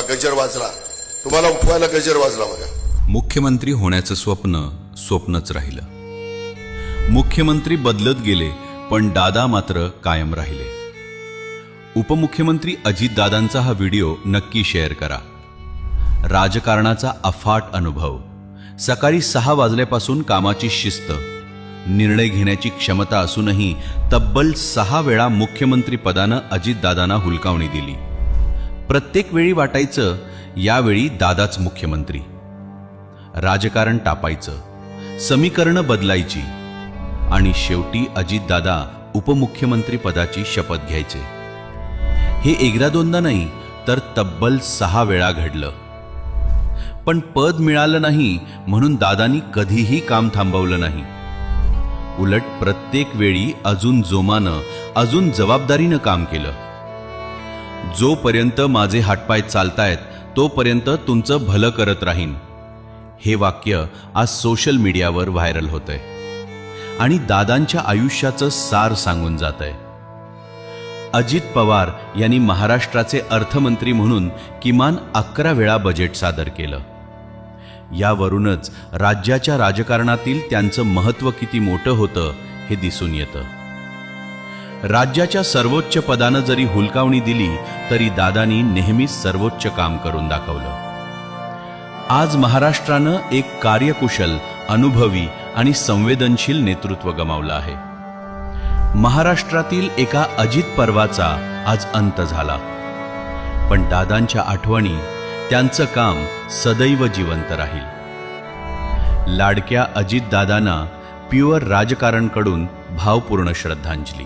गजर वाजला, तुम्हाला उठवायला गजर वाजला बघा. मुख्यमंत्री होण्याचं स्वप्न स्वप्नच राहिलं. मुख्यमंत्री बदलत गेले, पण दादा मात्र कायम राहिले. उपमुख्यमंत्री अजितदादांचा हा व्हिडिओ नक्की शेअर करा. राजकारणाचा अफाट अनुभव, सकाळी 6 वाजल्यापासून कामाची शिस्त, निर्णय घेण्याची क्षमता असूनही तब्बल 6 वेळा मुख्यमंत्री पदानं अजितदादांना हुलकावणी दिली. प्रत्येक वेळी वाटायचं यावेळी दादाच मुख्यमंत्री. राजकारण टापायचं, समीकरणं बदलायची आणि शेवटी अजितदादा उपमुख्यमंत्री पदाची शपथ घ्यायचे. हे एकदा दोनदा नाही तर तब्बल 6 वेळा घडलं. पण पद मिळालं नाही म्हणून दादांनी कधीही काम थांबवलं नाही. उलट प्रत्येक वेळी अजून जोमानं, अजून जबाबदारीनं काम केलं. जोपर्यंत माझे हातपाय चालतायत तोपर्यंत तुमचं भलं करत राहीन, हे वाक्य आज सोशल मीडियावर व्हायरल होतंय आणि दादांच्या आयुष्याचं सार सांगून जातंय. अजित पवार यांनी महाराष्ट्राचे अर्थमंत्री म्हणून किमान 11 वेळा बजेट सादर केलं. यावरूनच राज्याच्या राजकारणातील त्यांचं महत्त्व किती मोठं होतं हे दिसून येतं. राज्याच्या सर्वोच्च पदानं जरी हुलकावणी दिली तरी दादांनी नेहमीच सर्वोच्च काम करून दाखवलं. आज महाराष्ट्रानं एक कार्यकुशल, अनुभवी आणि संवेदनशील नेतृत्व गमावलं आहे. महाराष्ट्रातील एका अजित पर्वाचा आज अंत झाला, पण दादांच्या आठवणी, त्यांचं काम सदैव जिवंत राहील. लाडक्या अजितदादांना प्युअर राजकारणकडून भावपूर्ण श्रद्धांजली.